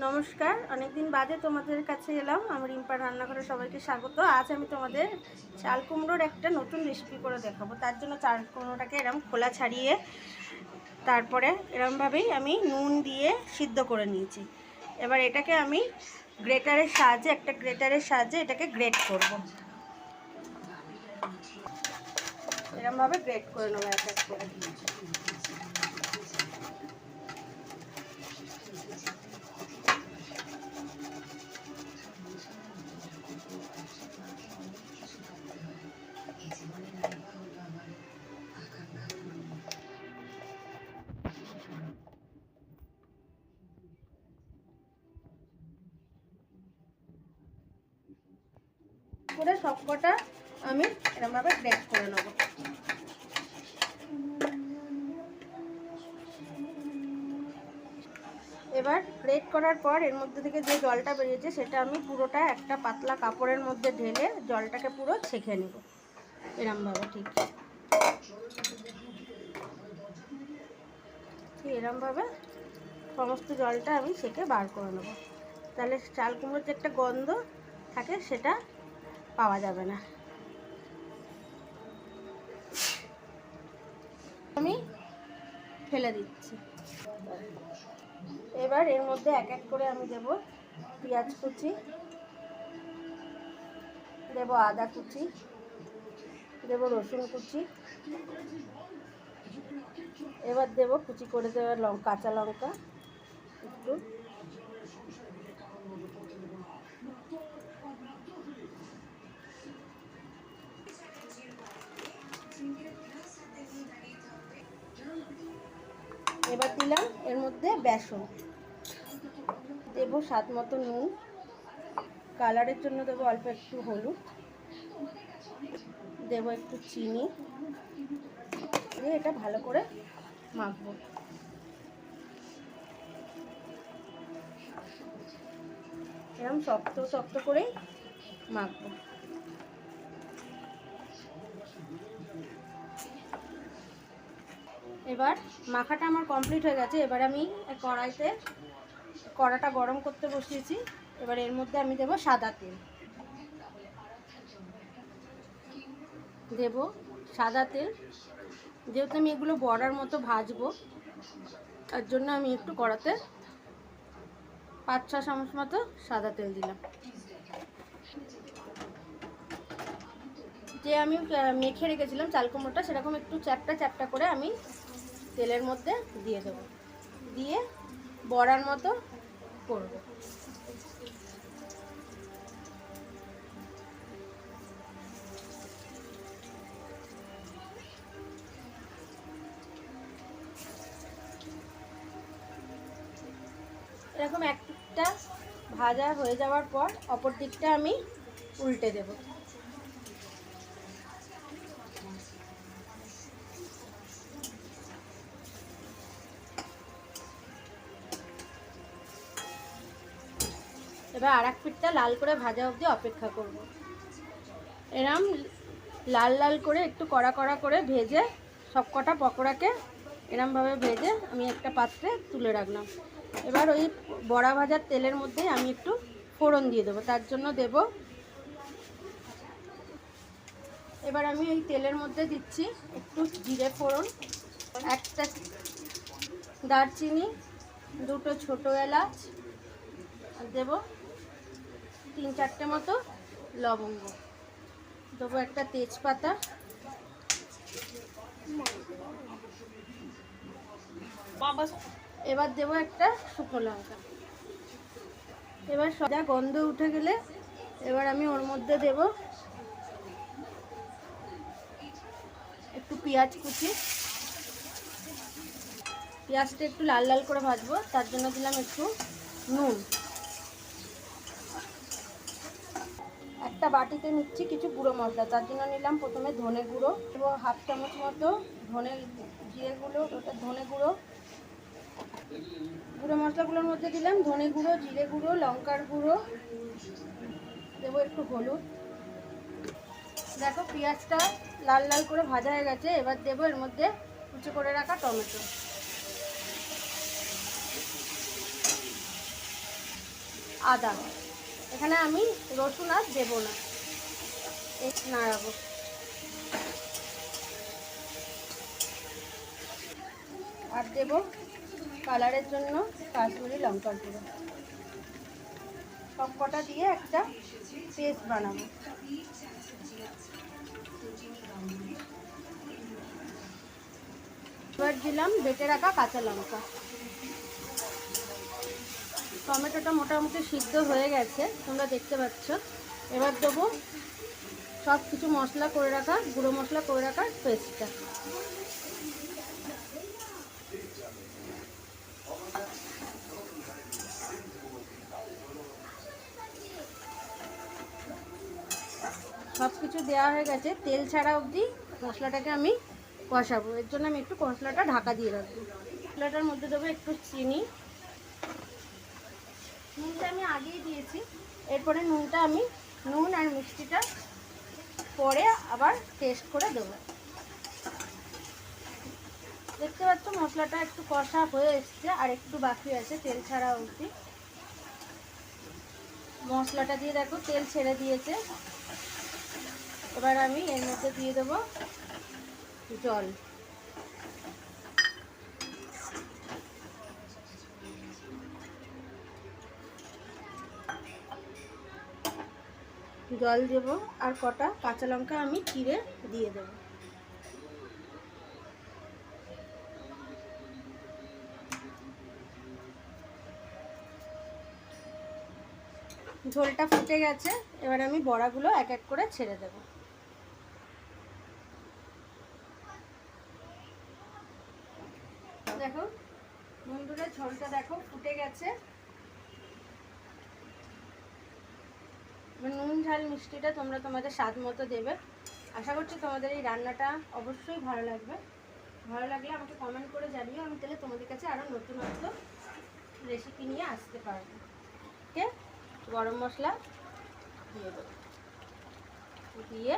নমস্কার, অনেকদিন বাদে তোমাদের কাছে এলাম। আমি রিম্পার রান্নাঘরে সবাইকে স্বাগত। আজ আমি তোমাদের চাল কুমড়োর একটা নতুন রেসিপি করে দেখাবো। তার জন্য চাল কুমড়োটাকে এরম খোলা ছাড়িয়ে তারপরে এরমভাবেই আমি নুন দিয়ে সিদ্ধ করে নিয়েছি। এবার এটাকে আমি গ্রেটারের সাহায্যে এটাকে গ্রেট করব। এরমভাবে গ্রেট করে নেবো এক এক করে। করে সবকটা আমি এরমভাবে গ্রেট করে নেব। এবার গ্রেট করার পর এর মধ্যে থেকে যে জলটা বেরিয়েছে সেটা আমি পুরোটা একটা পাতলা কাপড়ের মধ্যে ঢেলে জলটাকে পুরো ছেঁকে নেব এরমভাবে। ঠিক এরমভাবে সমস্ত জলটা আমি ছেঁকে বার করে নেব। তাহলে চাল কুমড়োর যে একটা গন্ধ থাকে সেটা পাওয়া যাবে না। আমি ফেলে দিচ্ছি। এবার এর মধ্যে এক এক করে আমি দেব পেঁয়াজ কুচি, দেব আদা কুচি, দেব রসুন কুচি, এবার দেব কুচি করে দেওয়া কাঁচা লঙ্কা একটু, এবার দিলাম এর মধ্যে বেসন, দেব স্বাদ মতো নুন, কালারের জন্য দেবো অল্প একটু হলুদ, দেব একটু চিনি দিয়ে এটা ভালো করে মাখবো। এরকম শক্ত শক্ত করেই মাখবো। এবার মাখাটা আমার কমপ্লিট হয়ে গেছে। এবার আমি কড়াটা গরম করতে বসিয়েছি। এবার এর মধ্যে আমি দেব সাদা তেল, যেহেতু আমি এগুলো বড়ার মতো ভাজবো তার জন্য আমি একটু কড়াতে 5-6 চামচ মতো সাদা তেল দিলাম। যে আমি মেখে রেখেছিলাম চাল কুমড়োটা সেরকম একটু চ্যাপটা চ্যাপটা করে আমি তেলের মধ্যে দিয়ে দেবো, দিয়ে বড়ার মতো করব। এরকম একটা ভাজা হয়ে যাওয়ার পর অপর দিকটা আমি উল্টে দেব। এবার আর এক পিঠটা লাল করে ভাজা অবধি অপেক্ষা করব। এরম লাল লাল করে একটু কড়া কড়া করে ভেজে সবকটা পকোড়াকে এরমভাবে ভেজে আমি একটা পাত্রে তুলে রাখলাম। এবার ওই বড়া ভাজার তেলের মধ্যে আমি একটু ফোড়ন দিয়ে দেবো। তার জন্য দেব, এবার আমি এই তেলের মধ্যে দিচ্ছি একটু জিরে ফোড়ন, একটা দারচিনি, দুটো ছোটো এলাচ, আর দেবো 3-4টে মতো লবঙ্গ, দেবো একটা তেজপাতা, এবার দেবো একটা শুকনো লঙ্কা। এবার সজা গন্ধ উঠে গেলে এবার আমি ওর মধ্যে দেব একটু পেঁয়াজ কুচি। পেঁয়াজটা একটু লাল লাল করে ভাজবো, তার জন্য দিলাম একটু নুন। একটা বাটিতে নিচ্ছি কিছু গুঁড়ো মশলা, তার জন্য নিলাম প্রথমে ধনে গুঁড়ো, এবং 1/2 চামচ মতো ধনে গুঁড়ো। গুঁড়ো মশলাগুলোর মধ্যে দিলাম ধনে গুঁড়ো, জিরে গুঁড়ো, লঙ্কার গুঁড়ো, দেবো একটু হলুদ। দেখো পেঁয়াজটা লাল লাল করে ভাজা হয়ে গেছে। এবার দেবো এর মধ্যে কুচি করে রাখা টমেটো। আদা। এখানে আমি রসুন আর দেবো না, নাড়াবো। আর দেবো কালারের জন্য কাশ্মীরি লঙ্কার গুঁড়ো। সব কটা দিয়ে একটা পেস্ট বানাবো। এবার দিলাম বেটে রাখা কাঁচা লঙ্কা। টমেটোটা মোটামুটি সিদ্ধ হয়ে গেছে, তোমরা দেখতে পাচ্ছ। এবার দেবো সব কিছু মশলা করে রাখা, গুঁড়ো মশলা করে রাখার পেস্টটা। সব কিছু দেওয়া হয়ে গেছে, তেল ছাড়া অবধি মশলাটাকে আমি কষাবো। এর জন্য আমি একটু মশলাটা ঢাকা দিয়ে রাখবো। মশলাটার মধ্যে দেবো একটু চিনি, নুনটা আমি আগেই দিয়েছি। এরপরে নুনটা আমি নুন আর মিষ্টিটা পরে আবার টেস্ট করে দেবো। দেখতে পাচ্ছ মশলাটা একটু কষা হয়ে এসছে, আর একটু বাকি আছে তেল ছাড়া অবধি। মশলাটা দিয়ে দেখো তেল ছেড়ে দিয়েছে। এবার আমি এর মধ্যে দিয়ে দেবো জল। জল দেব আর কটা কাঁচা লঙ্কা আমি চিড়ে দিয়ে দেব। ঝোলটা ফুটে গেছে, এবার আমি বড়াগুলো এক এক করে ছেড়ে দেব। দেখো বন্ধুরা, ঝোলটা দেখো ফুটে গেছে। নুন ঝাল মিষ্টিটা তোমরা তোমাদের স্বাদ মতো দেবে। আশা করছি তোমাদের এই রান্নাটা অবশ্যই ভালো লাগবে। ভালো লাগলে আমাকে কমেন্ট করে জানিও, আমি তাহলে তোমাদের কাছে আরও নতুন নতুন রেসিপি নিয়ে আসতে পারবো। ওকে, গরম মশলা দিয়ে দেবো, দিয়ে